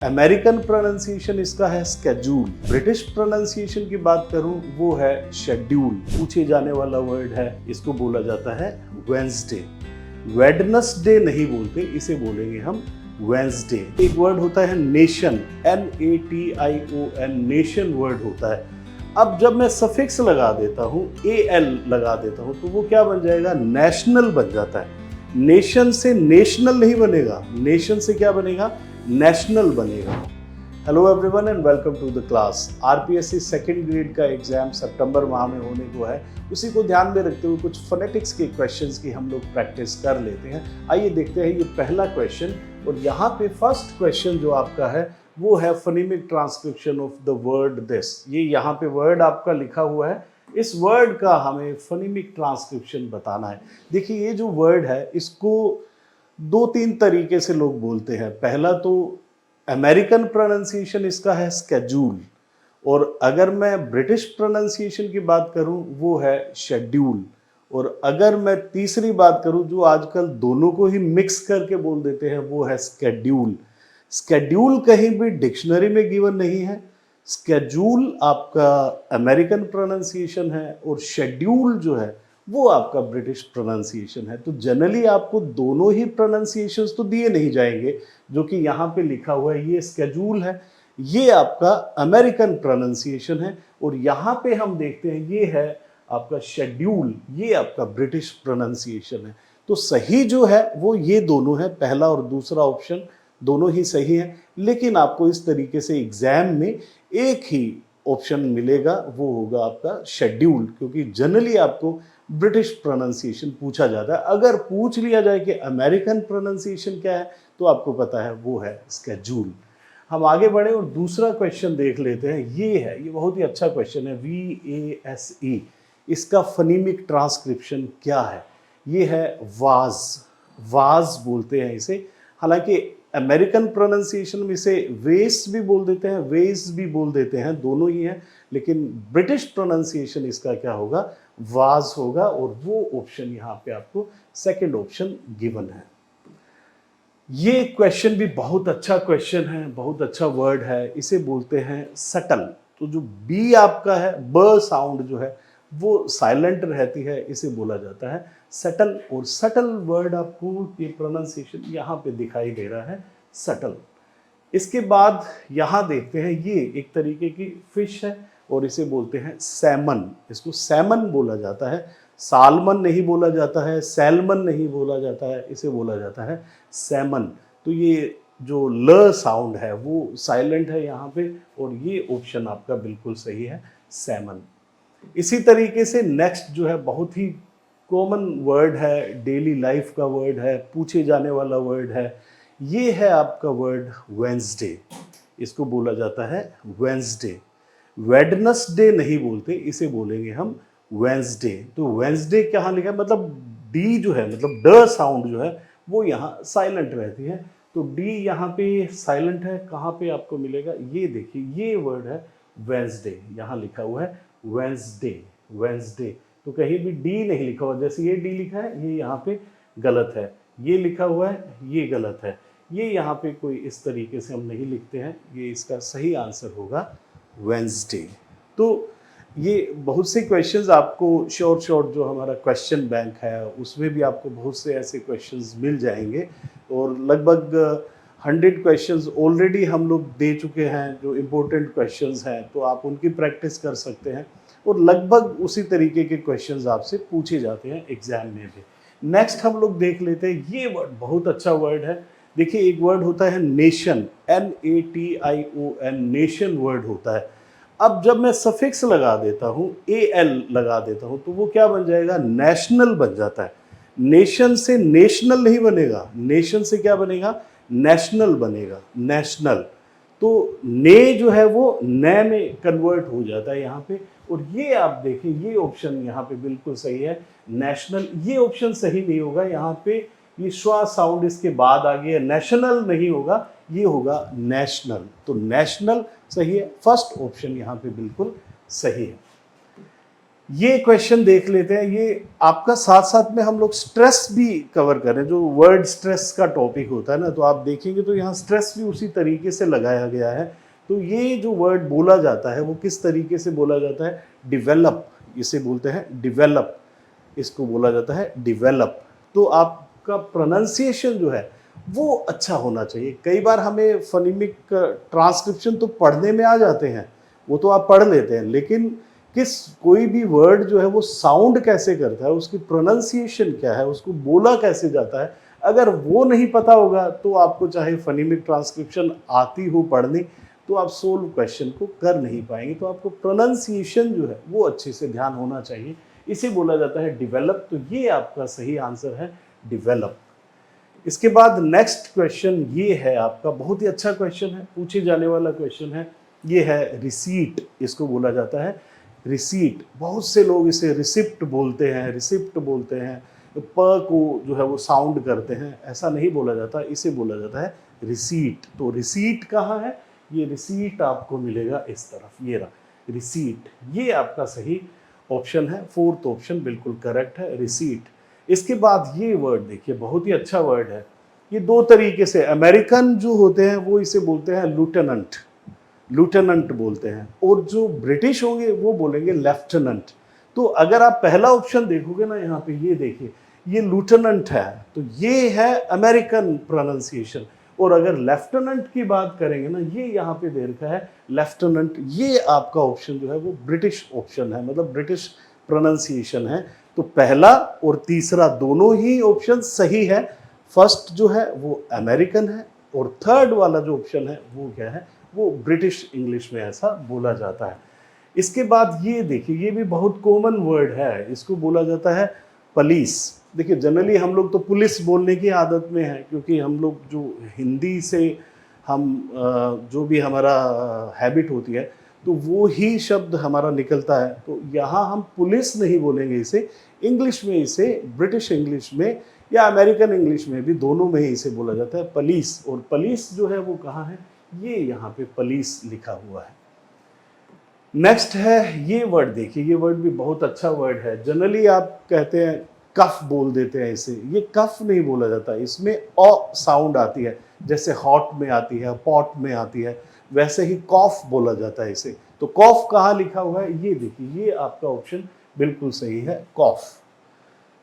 American pronunciation इसका है schedule. British pronunciation की बात करूं वो है शेड्यूल। पूछे जाने वाला वर्ड है, इसको बोला जाता है वेंसडे। वेडनेसडे नहीं बोलते, इसे बोलेंगे हम वेंसडे। एक वर्ड होता है नेशन, NATION, नेशन वर्ड होता है। अब जब मैं सफिक्स लगा देता हूं, AL लगा देता हूं, तो वो क्या बन जाएगा? नेशनल बन जाता है। नेशन से नेशनल नहीं बनेगा, नेशन से क्या बनेगा? नेशनल बनेगा। Hello everyone and welcome to the class. RPSC second grade का एग्जाम सितंबर माह में होने को है, उसी को ध्यान में रखते हुए कुछ फोनेटिक्स के क्वेश्चंस की हम लोग प्रैक्टिस कर लेते हैं। आइए देखते हैं ये पहला क्वेश्चन। और यहाँ पे फर्स्ट क्वेश्चन जो आपका है वो है phonemic transcription of the word this. ये यहाँ पे वर्ड आपका लिखा हुआ है, इस वर्ड का हमें फोनेमिक ट्रांसक्रिप्शन बताना है। देखिए ये जो वर्ड है इसको दो तीन तरीके से लोग बोलते हैं। पहला तो अमेरिकन प्रोनाउंसिएशन इसका है स्केड्यूल, और अगर मैं ब्रिटिश प्रोनाउंसिएशन की बात करूं वो है शेड्यूल, और अगर मैं तीसरी बात करूं जो आजकल दोनों को ही मिक्स करके बोल देते हैं वो है स्केड्यूल। स्केड्यूल कहीं भी डिक्शनरी में गिवन नहीं है। स्केड्यूल आपका अमेरिकन प्रोनाउंसिएशन है और शेड्यूल जो है वो आपका ब्रिटिश प्रोनाउंसिएशन है। तो जनरली आपको दोनों ही प्रोनाउंसिएशंस तो दिए नहीं जाएंगे। जो कि यहाँ पे लिखा हुआ है ये स्केड्यूल है, ये आपका अमेरिकन प्रोनाउंसिएशन है, और यहाँ पे हम देखते हैं ये है आपका शेड्यूल, ये आपका ब्रिटिश प्रोनाउंसिएशन है। तो सही जो है वो ये दोनों है, पहला और दूसरा ऑप्शन दोनों ही सही है। लेकिन आपको इस तरीके से एग्जाम में एक ही ऑप्शन मिलेगा, वो होगा आपका शेड्यूल, क्योंकि जनरली आपको ब्रिटिश प्रोनाउंसिएशन पूछा जाता है। अगर पूछ लिया जाए कि अमेरिकन प्रोनाउंसिएशन क्या है तो आपको पता है वो है स्केड्यूल। हम आगे बढ़े और दूसरा क्वेश्चन देख लेते हैं। ये बहुत ही अच्छा क्वेश्चन है, VASE। इसका फनीमिक ट्रांसक्रिप्शन क्या है? ये है वाज। वाज बोलते हैं इसे। हालांकि अमेरिकन प्रोनाउंसिएशन में इसे वेस भी बोल देते हैं, वेस भी बोल देते हैं, दोनों ही हैं। लेकिन ब्रिटिश प्रोनाउंसिएशन इसका क्या होगा? वाज होगा, और वो ऑप्शन यहाँ पे आपको सेकंड ऑप्शन गिवन है। ये क्वेश्चन भी बहुत अच्छा क्वेश्चन है, बहुत अच्छा वर्ड है। इसे बोलते हैं सटल। तो जो बी आपका है, ब साउंड जो है वो साइलेंट रहती है, इसे बोला जाता है सटल। और सटल वर्ड आपको ये प्रोनाउंसिएशन यहाँ पे दिखाई दे रहा है, सटल। इसके बाद यहाँ देखते हैं, ये एक तरीके की फिश है और इसे बोलते हैं सैमन। इसको सैमन बोला जाता है, सालमन नहीं बोला जाता है, सैलमन नहीं बोला जाता है, इसे बोला जाता है सैमन। तो ये जो ल साउंड है वो साइलेंट है यहाँ पे, और ये ऑप्शन आपका बिल्कुल सही है, सैमन। इसी तरीके से नेक्स्ट जो है बहुत ही कॉमन वर्ड है, डेली लाइफ का वर्ड है, पूछे जाने वाला वर्ड है। ये है आपका वर्ड वेंसडे। इसको बोला जाता है वेंसडे। वेडनेसडे नहीं बोलते, इसे बोलेंगे हम वेंसडे। तो वेंसडे कहाँ लिखा है? मतलब डी जो है, मतलब ड साउंड जो है वो यहाँ साइलेंट रहती है। तो डी यहाँ पे साइलेंट है। कहाँ पे आपको मिलेगा? ये देखिए, ये वर्ड है वेंसडे, यहाँ लिखा हुआ है वेंसडे। वेंसडे तो कहीं भी डी नहीं लिखा हुआ, जैसे ये डी लिखा है ये यहाँ पे गलत है, ये लिखा हुआ है ये गलत है, ये यहाँ पे कोई इस तरीके से हम नहीं लिखते हैं। ये इसका सही आंसर होगा वेंसडे। तो ये बहुत से क्वेश्चंस आपको शॉर्ट जो हमारा क्वेश्चन बैंक है उसमें भी आपको बहुत से ऐसे क्वेश्चंस मिल जाएंगे, और लगभग 100 क्वेश्चंस ऑलरेडी हम लोग दे चुके हैं जो इम्पोर्टेंट क्वेश्चंस हैं, तो आप उनकी प्रैक्टिस कर सकते हैं। और लगभग उसी तरीके के क्वेश्चंस आपसे पूछे जाते हैं एग्जाम में भी। नेक्स्ट हम लोग देख लेते हैं, ये वर्ड बहुत अच्छा वर्ड है। देखिए एक वर्ड होता है नेशन, NATION, नेशन वर्ड होता है। अब जब मैं सफिक्स लगा देता हूँ, AL लगा देता हूँ, तो वो क्या बन जाएगा? नेशनल बन जाता है। नेशन से नेशनल नहीं बनेगा, नेशन से क्या बनेगा? नेशनल बनेगा, नेशनल। तो ने जो है वो न में कन्वर्ट हो जाता है यहाँ पे। और ये आप देखिए, ये ऑप्शन यहाँ पे बिल्कुल सही है, नेशनल। ये ऑप्शन सही नहीं होगा, यहाँ पे ये श्वा साउंड इसके बाद आ गया, नेशनल नहीं होगा, ये होगा नेशनल। तो नेशनल सही है, फर्स्ट ऑप्शन यहाँ पे बिल्कुल सही है। ये क्वेश्चन देख लेते हैं। ये आपका साथ साथ में हम लोग स्ट्रेस भी कवर करें, जो वर्ड स्ट्रेस का टॉपिक होता है ना, तो आप देखेंगे तो यहाँ स्ट्रेस भी उसी तरीके से लगाया गया है। तो ये जो वर्ड बोला जाता है वो किस तरीके से बोला जाता है, डिवेलप, इसे बोलते हैं डिवेलप, इसको बोला जाता है डिवेलप। तो आपका प्रोनाउंसिएशन जो है वो अच्छा होना चाहिए। कई बार हमें फोनेमिक ट्रांसक्रिप्शन तो पढ़ने में आ जाते हैं, वो तो आप पढ़ लेते हैं, लेकिन कोई भी वर्ड जो है वो साउंड कैसे करता है, उसकी प्रोनाउंसिएशन क्या है, उसको बोला कैसे जाता है, अगर वो नहीं पता होगा तो आपको चाहे फोनेमिक ट्रांसक्रिप्शन आती हो पढ़नी, तो आप सोल्व क्वेश्चन को कर नहीं पाएंगे। तो आपको प्रोनाउंसिएशन जो है वो अच्छे से ध्यान होना चाहिए, इसे बोला जाता है डिवेलप। तो ये आपका सही आंसर है, डिवेलप। इसके बाद नेक्स्ट क्वेश्चन ये है आपका, बहुत ही अच्छा क्वेश्चन है, पूछे जाने वाला क्वेश्चन है, ये है रिसीट, इसको बोला जाता है रिसीट। बहुत से लोग इसे रिसिप्ट बोलते हैं, रिसिप्ट बोलते हैं, प को जो है वो साउंड करते हैं, ऐसा नहीं बोला जाता, इसे बोला जाता है रिसीट। तो रिसीट कहाँ है, ये रिसीट आपको मिलेगा इस तरफ, ये रहा रिसीट, ये आपका सही ऑप्शन है, फोर्थ ऑप्शन बिल्कुल करेक्ट है, रिसीट। इसके बाद ये वर्ड देखिए, बहुत ही अच्छा वर्ड है। ये दो तरीके से, अमेरिकन जो होते हैं वो इसे बोलते हैं लूटेनेंट, लूटेनेंट बोलते हैं, और जो ब्रिटिश होंगे वो बोलेंगे लेफ्टिनेंट। तो अगर आप पहला ऑप्शन देखोगे ना, यहाँ पे ये देखिए, ये लूटेनेंट है, तो ये है अमेरिकन प्रोनाउंसिएशन। और अगर लेफ्टिनेंट की बात करेंगे ना, ये यहाँ पे दे रखा है लेफ्टिनेंट, ये आपका ऑप्शन जो है वो ब्रिटिश ऑप्शन है, मतलब ब्रिटिश प्रोनाउंसिएशन है। तो पहला और तीसरा दोनों ही ऑप्शन सही है। फर्स्ट जो है वो अमेरिकन है, और थर्ड वाला जो ऑप्शन है वो क्या है, वो ब्रिटिश इंग्लिश में ऐसा बोला जाता है। इसके बाद ये देखिए, ये भी बहुत कॉमन वर्ड है, इसको बोला जाता है पुलिस। देखिए जनरली हम लोग तो पुलिस बोलने की आदत में है, क्योंकि हम लोग जो हिंदी से हम जो भी हमारा हैबिट होती है तो वो ही शब्द हमारा निकलता है। तो यहाँ हम पुलिस नहीं बोलेंगे इसे, इंग्लिश में इसे, ब्रिटिश इंग्लिश में या अमेरिकन इंग्लिश में भी, दोनों में ही इसे बोला जाता है पुलिस। और पुलिस जो है वो कहाँ है, ये यहाँ पे पुलिस लिखा हुआ है। नेक्स्ट है ये वर्ड, देखिए ये वर्ड भी बहुत अच्छा वर्ड है। जनरली आप कहते हैं कफ बोल देते हैं इसे, ये कफ नहीं बोला जाता, इसमें अ साउंड आती है, जैसे हॉट में आती है, पॉट में आती है, वैसे ही कॉफ बोला जाता है इसे। तो कॉफ कहाँ लिखा हुआ है, ये देखिए, ये आपका ऑप्शन बिल्कुल सही है, कॉफ।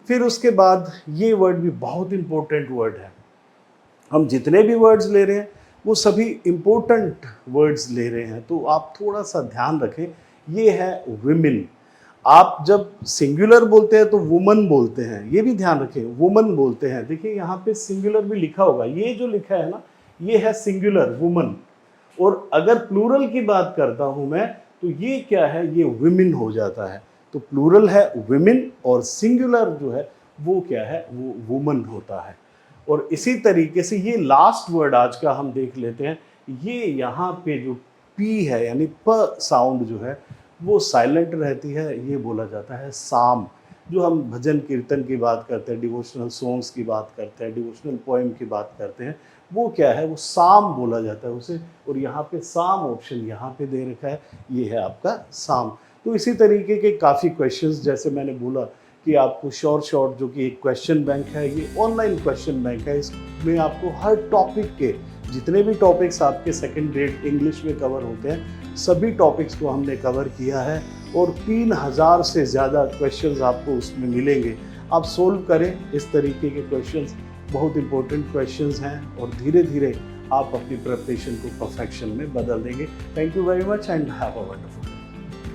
फिर उसके बाद ये वर्ड भी बहुत इंपॉर्टेंट वर्ड है। हम जितने भी वर्ड्स ले रहे हैं वो सभी इंपॉर्टेंट वर्ड्स ले रहे हैं, तो आप थोड़ा सा ध्यान रखें। ये है विमेन। आप जब सिंगुलर बोलते हैं तो वुमन बोलते हैं, ये भी ध्यान रखें, वुमन बोलते हैं। देखिए यहाँ पे सिंगुलर भी लिखा होगा, ये जो लिखा है ना, ये है सिंगुलर वुमन। और अगर प्लूरल की बात करता हूँ मैं, तो ये क्या है, ये विमेन हो जाता है। तो प्लूरल है विमेन, और सिंगुलर जो है वो क्या है, वो वुमन होता है। और इसी तरीके से ये लास्ट वर्ड आज का हम देख लेते हैं। ये यहाँ पे जो पी है, यानी प साउंड जो है वो साइलेंट रहती है, ये बोला जाता है साम। जो हम भजन कीर्तन की बात करते हैं, डिवोशनल सॉन्ग्स की बात करते हैं, डिवोशनल पोएम की बात करते हैं, वो क्या है, वो साम बोला जाता है उसे। और यहाँ पे साम ऑप्शन यहाँ पे दे रखा है, ये है आपका साम। तो इसी तरीके के काफ़ी क्वेश्चंस, जैसे मैंने बोला कि आपको शॉर्ट जो कि एक क्वेश्चन बैंक है, ये ऑनलाइन क्वेश्चन बैंक है। इसमें आपको हर टॉपिक के जितने भी टॉपिक्स आपके सेकंड ग्रेड इंग्लिश में कवर होते हैं, सभी टॉपिक्स को हमने कवर किया है। और 3000 से ज़्यादा क्वेश्चंस आपको उसमें मिलेंगे। आप सोल्व करें इस तरीके के क्वेश्चंस, बहुत इंपॉर्टेंट क्वेश्चंस हैं, और धीरे धीरे आप अपनी प्रिपरेशन को परफेक्शन में बदल देंगे। Thank you very much and have a wonderful day.